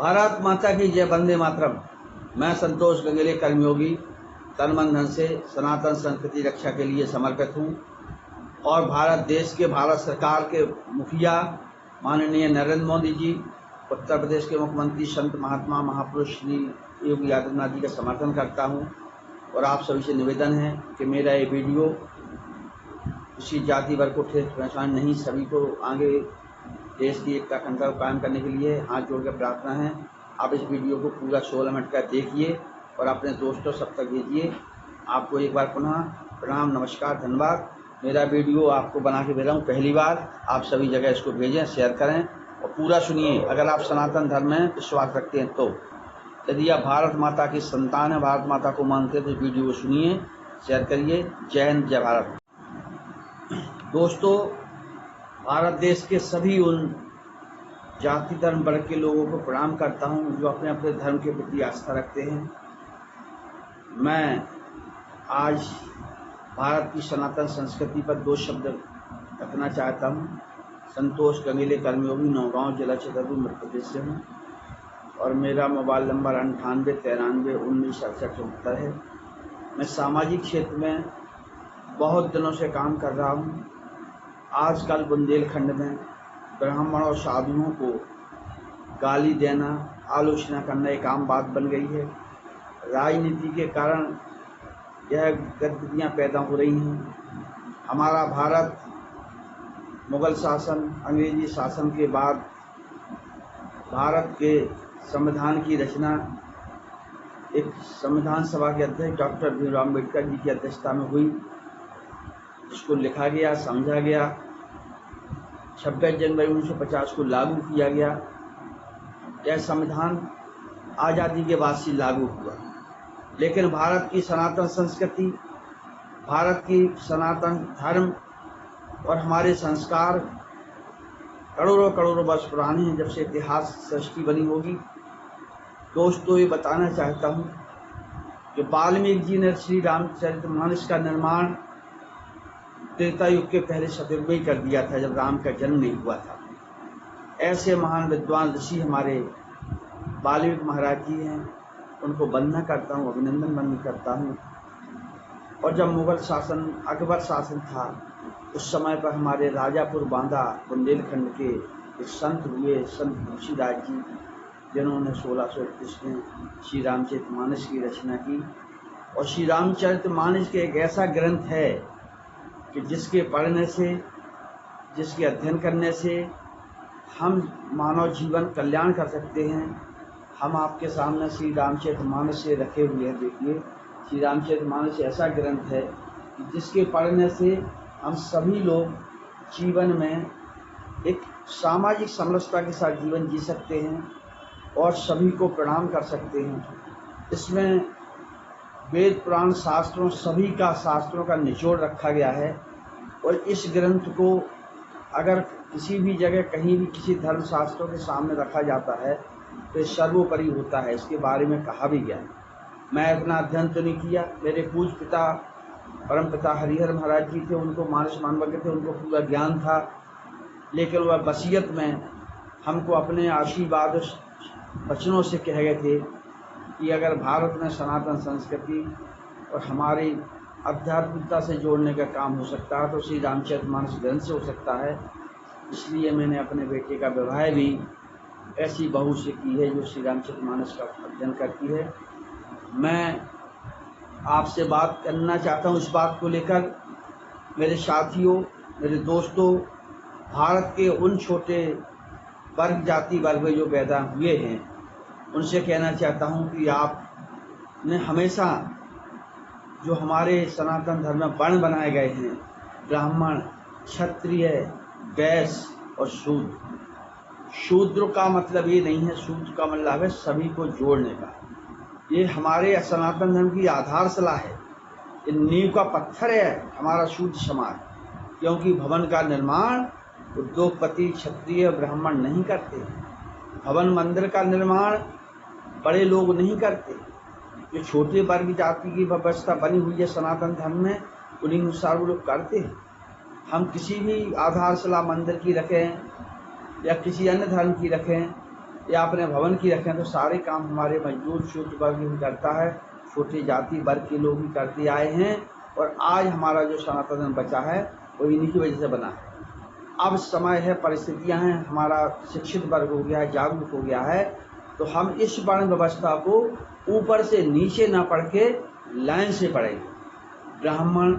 भारत माता की जय, वंदे मातरम। मैं संतोष गंगेले कर्मयोगी तन मन धन से सनातन संस्कृति रक्षा के लिए समर्पित हूँ और भारत देश के भारत सरकार के मुखिया माननीय नरेंद्र मोदी जी, उत्तर प्रदेश के मुख्यमंत्री संत महात्मा महापुरुष श्री योगी आदित्यनाथ जी का समर्थन करता हूँ। और आप सभी से निवेदन है कि मेरा ये वीडियो किसी जाति वर्ग को ठेस पहुँचाने नहीं, सभी को आगे देश की एकता अखंडता को कायम करने के लिए हाथ जोड़कर प्रार्थना है। आप इस वीडियो को पूरा 16 मिनट का देखिए और अपने दोस्तों सब तक भेजिए। आपको एक बार पुनः प्रणाम, नमस्कार, धन्यवाद। मेरा वीडियो आपको बना के भेज रहा हूँ पहली बार। आप सभी जगह इसको भेजें, शेयर करें और पूरा सुनिए। अगर आप सनातन धर्म में विश्वास रखते हैं तो, यदि आप भारत माता की संतान है, भारत माता को मानते हैं तो वीडियो को सुनिए, शेयर करिए। जय हिंद, जय भारत। दोस्तों, भारत देश के सभी उन जाति धर्म वर्ग के लोगों को प्रणाम करता हूं जो अपने अपने धर्म के प्रति आस्था रखते हैं। मैं आज भारत की सनातन संस्कृति पर 2 शब्द रखना चाहता हूं। संतोष गंगेले कर्मयोगी, नौगांव जिला छतरपुर मध्य प्रदेश से हूँ और मेरा मोबाइल नंबर 9893196774 है। मैं सामाजिक क्षेत्र में बहुत दिनों से काम कर रहा हूँ। आजकल बुंदेलखंड में ब्राह्मण और साधुओं को गाली देना, आलोचना करना एक आम बात बन गई है। राजनीति के कारण यह गतिविधियाँ पैदा हो रही हैं। हमारा भारत मुगल शासन, अंग्रेजी शासन के बाद भारत के संविधान की रचना एक संविधान सभा के अध्यक्ष डॉक्टर भीमराव अम्बेडकर जी की अध्यक्षता में हुई, जिसको लिखा गया, समझा गया। 26 जनवरी 1950 को लागू किया गया। यह संविधान आज़ादी के बाद से लागू हुआ, लेकिन भारत की सनातन संस्कृति, भारत की सनातन धर्म और हमारे संस्कार करोड़ों करोड़ों वर्ष पुराने हैं, जब से इतिहास सृष्टि बनी होगी। दोस्तों, ये बताना चाहता हूँ कि वाल्मीकि जी ने श्री रामचरितमानस का निर्माण त्रेता युग के पहले शतयुग में ही कर दिया था, जब राम का जन्म नहीं हुआ था। ऐसे महान विद्वान ऋषि हमारे वाल्मीकि महाराज जी हैं, उनको वंदना करता हूँ, अभिनंदन बंदन करता हूँ। और जब मुगल शासन, अकबर शासन था, उस समय पर हमारे राजापुर बांदा बुंदेलखंड के एक संत हुए, संत तुलसीदास जी, जिन्होंने 1631 में श्री रामचरितमानस की रचना की। और श्री रामचरितमानस के एक ऐसा ग्रंथ है कि जिसके पढ़ने से, जिसके अध्ययन करने से हम मानव जीवन कल्याण कर सकते हैं। हम आपके सामने श्री रामचरितमानस से रखे हुए हैं। देखिए, श्री रामचरितमानस ऐसा ग्रंथ है कि जिसके पढ़ने से हम सभी लोग जीवन में एक सामाजिक समरसता के साथ जीवन जी सकते हैं और सभी को प्रणाम कर सकते हैं। इसमें वेद पुराण शास्त्रों, सभी का शास्त्रों का निचोड़ रखा गया है। और इस ग्रंथ को अगर किसी भी जगह कहीं भी किसी धर्म शास्त्रों के सामने रखा जाता है तो ये सर्वोपरि होता है, इसके बारे में कहा भी गया है। मैं अपना अध्ययन तो नहीं किया, मेरे पूज्य पिता परम पिता हरिहर महाराज जी थे, उनको मानस मानवज्ञ थे, उनको पूरा ज्ञान था। लेकिन वह वसीयत में हमको अपने आशीर्वाद वचनों से कह गए थे कि अगर भारत में सनातन संस्कृति और हमारी आध्यात्मिकता से जोड़ने का काम हो सकता है तो श्री रामचरितमानस ग्रंथ से हो सकता है। इसलिए मैंने अपने बेटे का विवाह भी ऐसी बहू से की है जो श्री रामचरितमानस का अध्ययन करती है। मैं आपसे बात करना चाहता हूँ इस बात को लेकर। मेरे साथियों, मेरे दोस्तों, भारत के उन छोटे वर्ग, जाति वर्ग में जो पैदा हुए हैं, उनसे कहना चाहता हूँ कि आपने हमेशा जो हमारे सनातन धर्म में वर्ण बनाए गए हैं, ब्राह्मण, क्षत्रिय, वैश्य और शूद्र। शूद्र का मतलब ये नहीं है, शूद्र का मतलब है सभी को जोड़ने का। ये हमारे सनातन धर्म की आधारशिला है, ये नींव का पत्थर है हमारा शूद्र समाज। क्योंकि भवन का निर्माण उद्योगपति, क्षत्रिय, ब्राह्मण नहीं करते। भवन मंदिर का निर्माण बड़े लोग नहीं करते। जो छोटे वर्ग जाति की व्यवस्था बनी हुई है सनातन धर्म में, उन्हीं अनुसार वो लोग करते हैं। हम किसी भी आधारशिला मंदिर की रखें या किसी अन्य धर्म की रखें, या अपने भवन की रखें तो सारे काम हमारे मजदूर शूद्र वर्ग ही करता है, छोटी जाति वर्ग के लोग ही करते आए हैं। और आज हमारा जो सनातन धर्म बचा है वो इन्हीं की वजह से बना है। अब समय है, परिस्थितियां हैं, हमारा शिक्षित वर्ग हो गया है, जागरूक हो गया है, तो हम इस वर्ण व्यवस्था को ऊपर से नीचे ना पढ़ के लाइन से पढ़ेंगे। ब्राह्मण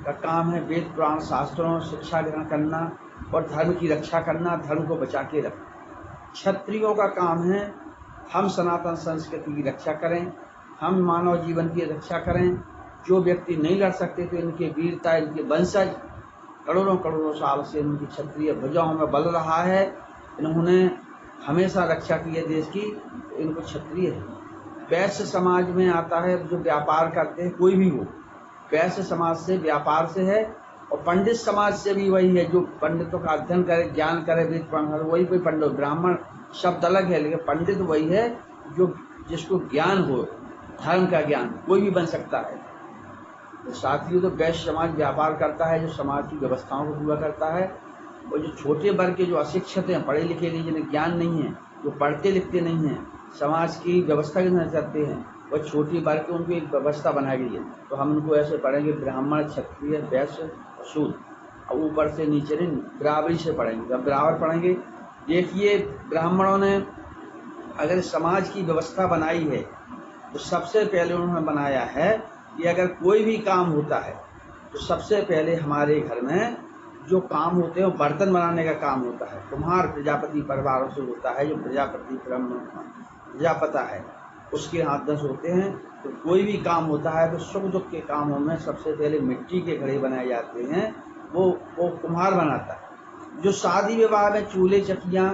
का काम है वेद पुराण शास्त्रों शिक्षा ग्रहण करना और धर्म की रक्षा करना, धर्म को बचा के रखना। क्षत्रियों का काम है हम सनातन संस्कृति की रक्षा करें, हम मानव जीवन की रक्षा करें। जो व्यक्ति नहीं लड़ सकते थे, इनके वीरता, इनके वंशज करोड़ों करोड़ों साल से इनकी क्षत्रिय भुजाओं में बल रहा है, इन्होंने हमेशा रक्षा की है देश की, इनको क्षत्रिय है। वैश्य समाज में आता है जो व्यापार करते हैं, कोई भी हो, वैश्य समाज से व्यापार से है। और पंडित समाज से भी वही है, जो पंडितों का अध्ययन करे, ज्ञान करे, वेद पुराण, वही कोई पंडित। ब्राह्मण शब्द अलग है, लेकिन पंडित वही है जो जिसको ज्ञान हो, धर्म का ज्ञान, कोई भी बन सकता है। तो साथियों, तो वैश्य समाज व्यापार करता है, जो समाज की व्यवस्थाओं को पूरा करता है। और जो छोटे वर्ग के जो अशिक्षित हैं, पढ़े लिखे नहीं, जिन्हें ज्ञान नहीं है, जो पढ़ते लिखते नहीं हैं, समाज की व्यवस्था के नहीं करते हैं, वह छोटी वर्ग के उनको एक व्यवस्था बनाई गई है। तो हम उनको ऐसे पढ़ेंगे, ब्राह्मण, क्षत्रिय, वैश्य, शूद्र, और ऊपर से नीचे नहीं, बराबरी से पढ़ेंगे। अब बराबर पढ़ेंगे। देखिए, ब्राह्मणों ने अगर समाज की व्यवस्था बनाई है तो सबसे पहले उन्होंने बनाया है कि अगर कोई भी काम होता है तो सबसे पहले हमारे घर में जो काम होते हैं वो बर्तन बनाने का काम होता है। कुम्हार प्रजापति परिवारों से होता है, जो प्रजापति प्रजापता है उसके हाथ 10 होते हैं। तो कोई भी काम होता है तो सुख दुख के कामों में सबसे पहले मिट्टी के घड़े बनाए जाते हैं, वो कुम्हार बनाता है। जो शादी विवाह में चूल्हे चकियाँ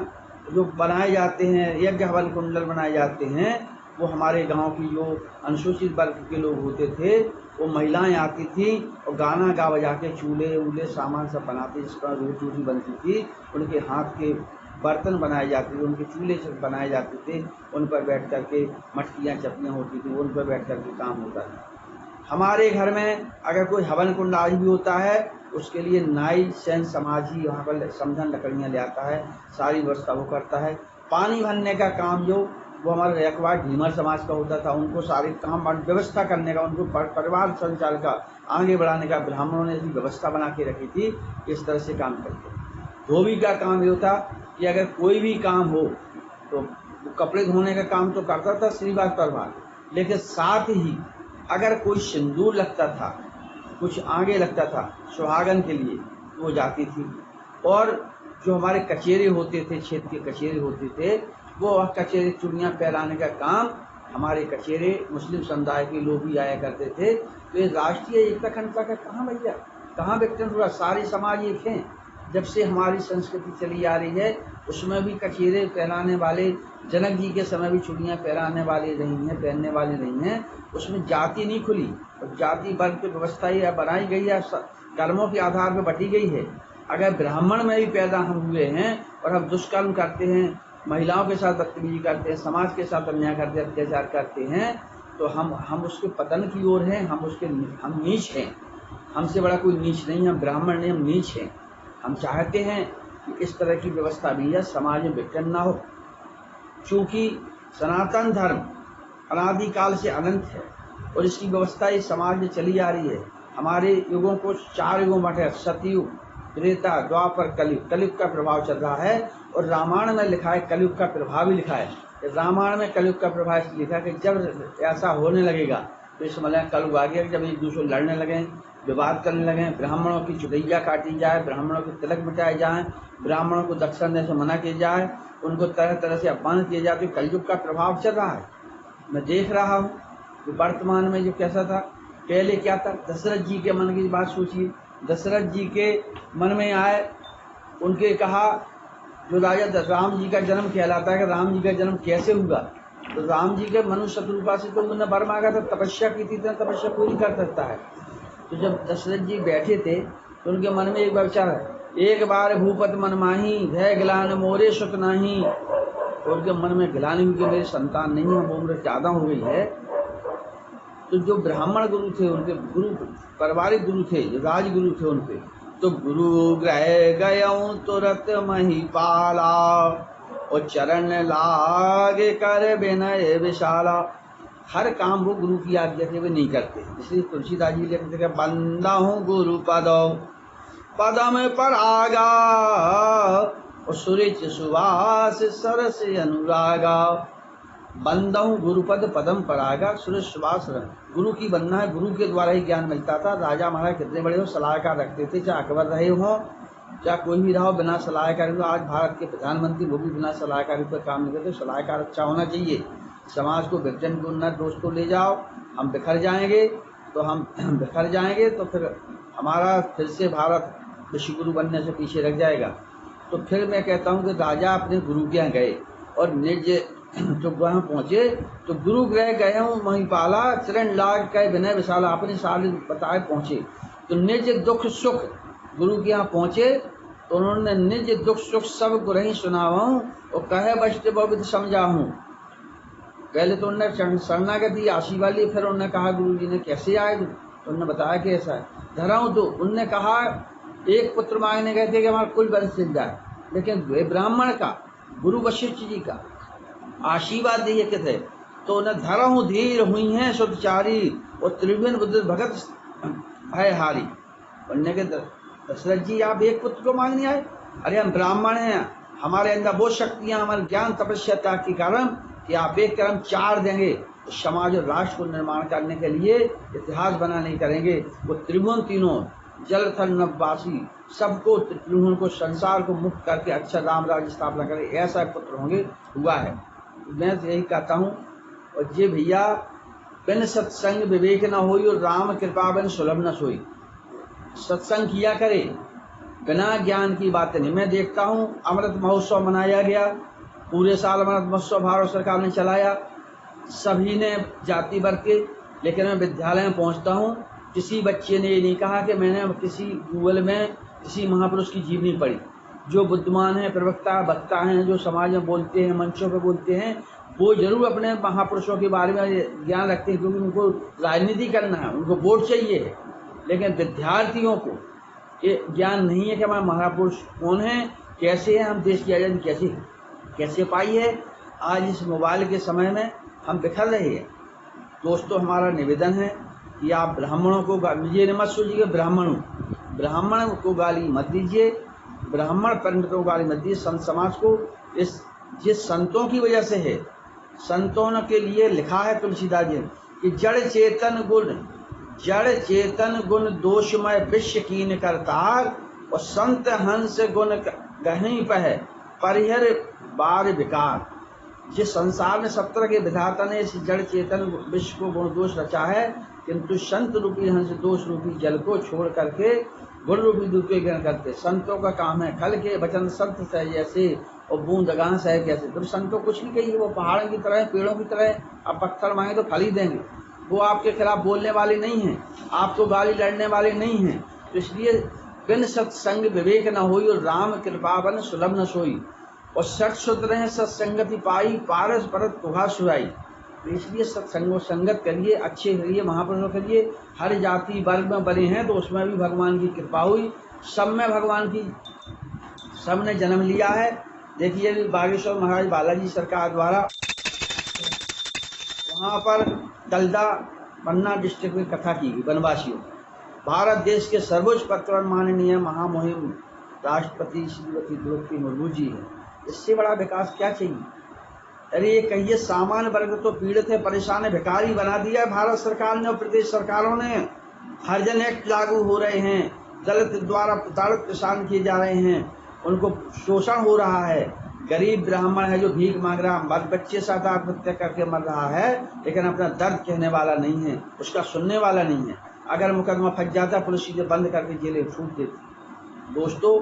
जो बनाए जाते हैं, यज्ञ हवन कुंडल बनाए जाते हैं, वो हमारे गांव की जो अनुसूचित वर्ग के लोग होते थे, वो महिलाएं आती थी और गाना गा बजा के चूल्हे वूल्हे सामान सब बनाती, जिस पर रोटी बनती थी, उनके हाथ के बर्तन बनाए जाते थे, उनके चूल्हे बनाए जाते थे, उन पर बैठ कर के मटकियाँ चपकियाँ होती थी, उन पर बैठ कर के काम होता था। हमारे घर में अगर कोई हवन कुंड आज भी होता है, उसके लिए नाई सैन समाज ही वहाँ पर समझन लकड़ियाँ ले आता है, सारी व्यवस्था वो करता है। पानी भरने का काम जो वो हमारे रैकवाड़ ढीमर समाज का होता था, उनको सारे काम व्यवस्था करने का, उनको परिवार संचालन का, आगे बढ़ाने का ब्राह्मणों ने ऐसी व्यवस्था बना के रखी थी। इस तरह से काम करते। धोबी का काम ये होता कि अगर कोई भी काम हो तो कपड़े धोने का काम तो करता था श्रीवास परिवार, लेकिन साथ ही अगर कोई सिंदूर लगता था, कुछ आगे लगता था सुहागन के लिए, तो वो जाती थी। और जो हमारे कचेरे होते थे, क्षेत्र के कचेरे होते थे, वो कचेरे चूड़ियाँ पहनाने का काम हमारे कचेरे मुस्लिम समुदाय के लोग भी आया करते थे। तो ये राष्ट्रीय एकता अखंडता का कहाँ भैया, कहाँ व्यक्तिगत हुआ? सारे समाज एक हैं। जब से हमारी संस्कृति चली आ रही है उसमें भी कचेरे पहनाने वाले, जनक जी के समय भी चूड़ियाँ पहनाने वाले नहीं हैं, पहनने वाले नहीं हैं। उसमें जाति नहीं खुली, और जाति वर्ग की व्यवस्था ही बनाई गई है, कर्मों के आधार पर बटी गई है। अगर ब्राह्मण में भी पैदा हम हुए हैं और हम दुष्कर्म करते हैं, महिलाओं के साथ बदतमीजी करते हैं, समाज के साथ अन्याय करते हैं, अत्याचार करते हैं, तो हम उसके पतन की ओर हैं, हम नीच हैं। हमसे बड़ा कोई नीच नहीं, हम ब्राह्मण नहीं, हम नीच हैं। हम चाहते हैं कि इस तरह की व्यवस्था भी है, समाज में विघटन ना हो। क्योंकि सनातन धर्म अनादिकाल से अनंत है और इसकी व्यवस्था इस समाज में चली आ रही है। हमारे युगों को 4 युगों बांटे, सतयुग, त्रेता, द्वापर, कलयुग। कलयुग का प्रभाव चल रहा है और रामायण में लिखा है कलयुग का प्रभाव भी लिखा है। रामायण में कलयुग का प्रभाव लिखा कि जब ऐसा होने लगेगा तो इस समय कलयुग आ गया, जब एक दूसरे लड़ने लगे, विवाद करने लगे, ब्राह्मणों की चुड़ैया काटी जाए, ब्राह्मणों के तिलक मिटाए जाए, ब्राह्मणों को दक्षिण देने से मना किया जाए, उनको तरह तरह से अपमान किए जाए, तो कलयुग का प्रभाव चल रहा है। मैं देख रहा हूँ कि वर्तमान में जो कैसा था, पहले क्या था, दशरथ जी के मन की बात सोचिए। दशरथ जी के मन में आए, उनके कहा, जो राजा राम जी का जन्म कहलाता है कि राम जी का जन्म कैसे हुआ, तो राम जी के मनुष्य शत्रुपा से तो उन्होंने वर मांगा था, तपस्या की थी, तपस्या कोई नहीं कर सकता है। तो जब दशरथ जी बैठे थे तो उनके मन में एक बार विचार है, एक बार भूपत मन माही, भय गिलान मोरे सुत नाही। तो उनके मन में गिलानी हुई कि मेरी संतान नहीं है, वो उम्र ज़्यादा हो गई है। तो जो ब्राह्मण गुरु थे, उनके गुरु पारिवारिक गुरु थे, जो राजगुरु थे उनके, तो गुरु ग्रह गयऊँ तुरत महिपाला, और चरण लागे कर विनय विशाला। हर काम वो गुरु की आज्ञा के वे नहीं करते। इसलिए तुलसीदास जी लिखते हैं, बंदा हूँ गुरु पदम परागा और सुरिच सुवास सरस अनुरागा। बंदा हूँ गुरुपद पदम परागा सुरेश सुभाष। गुरु की बनना है, गुरु के द्वारा ही ज्ञान मिलता था। राजा महाराज कितने बड़े हो, सलाहकार रखते थे, चाहे अकबर रहे हो चाहे कोई भी रहो, बिना सलाहकारी। आज भारत के प्रधानमंत्री वो भी बिना सलाहकारी पर काम नहीं करते। सलाहकार अच्छा होना चाहिए। समाज को विघटन के उन्नत दोष को ले जाओ, हम बिखर जाएंगे तो फिर हमारा फिर से भारत विश्व गुरु बनने से पीछे रह जाएगा। तो फिर मैं कहता हूँ कि राजा अपने गुरु के यहाँ गए और निज जो वहाँ पहुँचे तो गुरु गृह गए हूँ महिपाला, चरण लाग कह विनय विशाला। अपने साल बताए पहुँचे तो निज दुख सुख गुरु के यहाँ पहुँचे तो उन्होंने निज दुख सुख सब गुरु ही सुनावाऊँ और कहे वैष्णव बहुत समझाऊँ। पहले तो उन्होंने शरणागति आशीर्वाद ली, फिर उन्होंने कहा गुरु जी ने कैसे आए, तो उन्होंने बताया कि ऐसा है धरा हूँ। तो उनने कहा एक पुत्र मांगने गए थे कि हमारा कुल वंश चल जाए, लेकिन वे ब्राह्मण का गुरु वशिष्ठ जी का आशीर्वाद दिए के थे। तो उन्हें धरा हूँ धीर हुई हैं सुतचारी और त्रिभुवन बुद्ध भगत है हारी। उनने के दशरथ जी आप एक पुत्र को मांगने आए, अरे हम ब्राह्मण हैं, हमारे अंदर वो शक्तियाँ हमारे ज्ञान तपस्या के कारण कि आप एक कर्म 4 देंगे तो समाज और राष्ट्र को निर्माण करने के लिए इतिहास बनाने करेंगे। वो त्रिभुवन तीनों जल थल नववासी सबको त्रिभुवन को संसार को मुक्त करके अच्छा राम राज्य स्थापना करे, ऐसा पुत्र होंगे। हुआ है। मैं तो यही कहता हूँ। और ये भैया बिन सत्संग विवेक न होई और राम कृपा बिन सुलभ न सोई। सत्संग किया करे, बिना ज्ञान की बातें नहीं। मैं देखता हूँ अमृत महोत्सव मनाया गया, पूरे साल अमृत महोत्सव भारत सरकार ने चलाया, सभी ने जाति वर्ग के। लेकिन मैं विद्यालय में पहुँचता हूँ, किसी बच्चे ने ये नहीं कहा कि मैंने किसी गूगल में किसी महापुरुष की जीवनी पढ़ी। जो बुद्धिमान हैं, प्रवक्ता वक्ता हैं, जो समाज में बोलते हैं, मंचों पे बोलते हैं, वो जरूर अपने महापुरुषों के बारे में ज्ञान रखते हैं, क्योंकि उनको राजनीति करना है, उनको वोट चाहिए है। लेकिन विद्यार्थियों को ये ज्ञान नहीं है कि हमारे महापुरुष कौन हैं, कैसे हैं, हम देश की आज़ादी कैसे पाई है। आज इस मोबाइल के समय में हम बिखर रहे हैं। दोस्तों, हमारा निवेदन है कि आप ब्राह्मणों को मुझे मत सोचिए ब्राह्मण को गाली मत दीजिए, ब्राह्मण पंडितों को गाली मत दीजिए। संत समाज को जिस संतों की वजह से है, संतों के लिए लिखा है तुलसीदास जी कि जड़ चेतन गुण दोषमय विश्व कीन करतार और संत हंस गुण गहीं पह परिहर बार विकार। जिस संसार में 17 के विधाता ने इस जड़ चेतन विश्व को गुण दोष रचा है, किंतु संत रूपी हंस दोष रूपी जल को छोड़ करके गुण रूपी दूध के ग्रहण करते। संतों का काम है खल के वचन संत सह जैसे और बूंद गां सह कैसे। तो संतों कुछ नहीं कहिए, वो पहाड़ों की तरह पेड़ों की तरह। अब पत्थर मांगे तो फल ही देंगे। वो आपके खिलाफ बोलने वाले नहीं हैं, आपको गाली लड़ने वाले नहीं हैं। तो इसलिए बिन सत्संग विवेक न होई और राम कृपा बन सुलभ न सोई। और सठ सुतरे सत्संगति पाई पारस परत तुहा सुराई। तो इसलिए सत्संग संगत करिए, अच्छे करिए, महापुरुषों करिए। हर जाति वर्ग में बने हैं तो उसमें भी भगवान की कृपा हुई। सब में भगवान की, सब ने जन्म लिया है। देखिए बागेश्वर महाराज बालाजी सरकार द्वारा वहाँ पर दलदा पन्ना डिस्ट्रिक्ट में कथा की गई वनवासियों। भारत देश के सर्वोच्च पत्र माननीय महामहिम राष्ट्रपति श्रीमती द्रौपदी मुर्मू जी है। इससे बड़ा विकास क्या चाहिए। अरे ये कहिए सामान्य वर्ग तो पीड़ित है, परेशान है, भिखारी बना दिया है भारत सरकार ने और प्रदेश सरकारों ने। हरिजन एक्ट लागू हो रहे हैं, दलित द्वारा प्रताड़ित किसान किए जा रहे हैं, उनको शोषण हो रहा है। गरीब ब्राह्मण है जो भीख मांग रहा, बच्चे साथ आत्महत्या करके मर रहा है, लेकिन अपना दर्द कहने वाला नहीं है, उसका सुनने वाला नहीं है। अगर मुकदमा फंस जाता पुलिस सीधे बंद करके जेलें छूट देती। दोस्तों,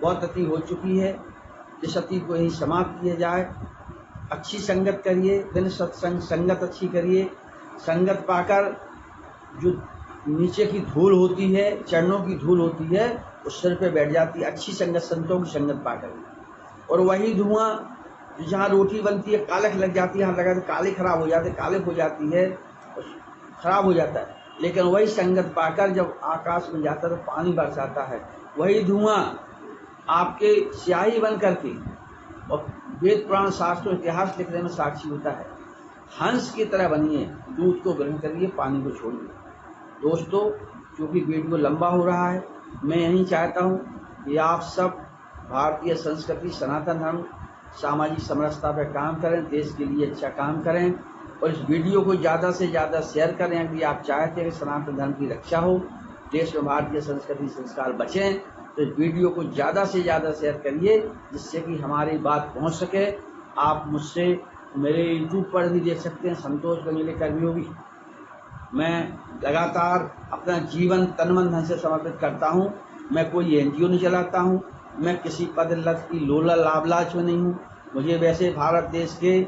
बहुत अति हो चुकी है, इस अति को यही समाप्त किया जाए। अच्छी संगत करिए, बिन सत्संग संगत अच्छी करिए। संगत पाकर जो नीचे की धूल होती है, चरणों की धूल होती है, उस सिर पे बैठ जाती है। अच्छी संगत, संतों की संगत पाकर। और वही धुआं जहाँ रोटी बनती है कालख लग जाती है, लगा तो काले खराब हो जाते, काले हो जाती है, खराब हो जाता है। लेकिन वही संगत पाकर जब आकाश में जाता है तो पानी बरसाता है। वही धुआं आपके स्याही बन करके और वेद पुराण शास्त्र इतिहास लिखने में साक्षी होता है। हंस की तरह बनिए, दूध को ग्रहण करिए, पानी को छोड़िए। दोस्तों, क्योंकि वीडियो लंबा हो रहा है, मैं यही चाहता हूँ कि आप सब भारतीय संस्कृति, सनातन धर्म, सामाजिक समरसता पर काम करें, देश के लिए अच्छा काम करें और इस वीडियो को ज़्यादा से ज़्यादा शेयर करें। यदि आप चाहते हैं कि सनातन धर्म की रक्षा हो, देश में भारतीय संस्कृति संस्कार बचें, तो इस वीडियो को ज़्यादा से ज़्यादा शेयर करिए, जिससे कि हमारी बात पहुँच सके। आप मुझसे मेरे यूट्यूब पर भी देख सकते हैं, संतोष गंगेले कर्मयोगी। मैं लगातार अपना जीवन तन मन धन से समर्पित करता हूँ। मैं कोई एनजीओ नहीं चलाता हूँ, मैं किसी पद लक्ष्य की लोला लाभ लालच में नहीं हूँ। मुझे वैसे भारत देश के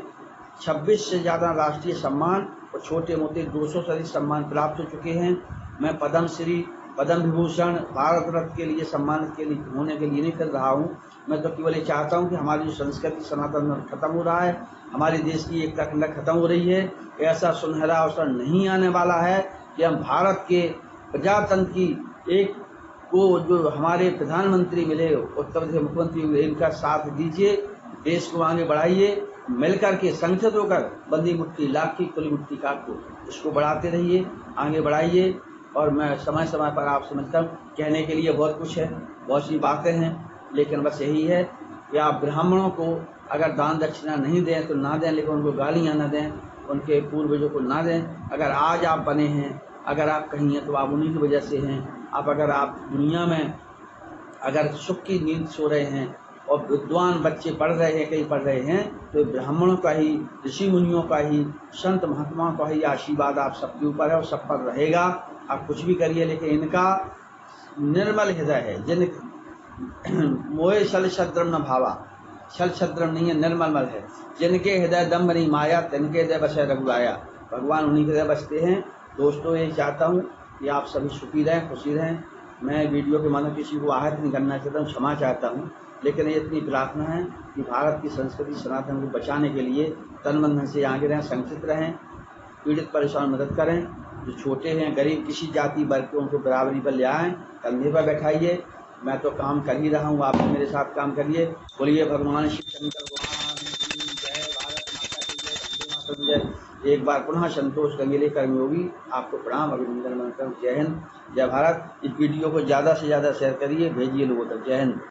26 से ज़्यादा राष्ट्रीय सम्मान और छोटे मोटे 200 से अधिक सम्मान प्राप्त हो चुके हैं। मैं पद्म श्री, पद्म विभूषण, भारत रत्न के लिए सम्मानित के लिए होने के लिए नहीं कर रहा हूँ। मैं तो केवल ये चाहता हूँ कि हमारी जो संस्कृति सनातन धर्म खत्म हो रहा है, हमारे देश की एकता अखंडता खत्म हो रही है। ऐसा सुनहरा अवसर नहीं आने वाला है कि हम भारत के प्रजातंत्र की एक को जो हमारे प्रधानमंत्री मिले, उत्तर प्रदेश मुख्यमंत्री हुए, इनका साथ दीजिए, देश को आगे बढ़ाइए। मिलकर के संगठित होकर बंदी मुट्ठी, लाख की खुली मुट्ठी काट को इसको बढ़ाते रहिए, आगे बढ़ाइए। और मैं समय समय पर आपसे मिलता हूँ। कहने के लिए बहुत कुछ है, बहुत सी बातें हैं, लेकिन बस यही है कि आप ब्राह्मणों को अगर दान दक्षिणा नहीं दें तो ना दें, लेकिन उनको गालियाँ ना दें, उनके पूर्वजों को ना दें। अगर आज आप बने हैं, अगर आप कहीं हैं, तो आप उन्हीं की वजह से हैं। अगर आप दुनिया में अगर सुख की नींद सो रहे हैं और विद्वान बच्चे पढ़ रहे हैं, कहीं पढ़ रहे हैं, तो ब्राह्मणों का ही, ऋषि मुनियों का ही, संत महात्माओं का ही आशीर्वाद आप सबके ऊपर है और सब पर रहेगा। आप कुछ भी करिए, लेकिन इनका निर्मल हृदय है। जिन मोहे छल छद्रम न भावा, छल छद्रम नहीं है, निर्मल है। जिनके हृदय दम्भ नहीं माया, तिनके हृदय बसे रघुराया। भगवान उन्हीं के हृदय बसते हैं। दोस्तों, ये चाहता हूँ कि आप सभी सुखी रहें, खुशी रहें। मैं वीडियो के माध्यम किसी को आहत नहीं करना चाहता हूँ, क्षमा चाहता हूँ, लेकिन ये इतनी प्रार्थना है कि भारत की संस्कृति सनातन को बचाने के लिए तन मन धन से आगे रहें, संगठित रहें, पीड़ित परेशान मदद करें। जो छोटे हैं, गरीब, किसी जाति वर्ग के, उनको बराबरी पर ले आएँ, कंधे पर बैठाइए। मैं तो काम कर ही रहा हूँ, आप भी मेरे साथ काम करिए। बोलिए भगवान शिव शंकर भगवान की जय, भारत माता की जय, वंदे मातरम जय। एक बार पुनः संतोष गंगेले कर्मयोगी आपको प्रणाम, अभिनंदन, जय हिंद, जय भारत। इस वीडियो को ज़्यादा से ज़्यादा शेयर करिए, भेजिए लोगों तक। जय हिंद।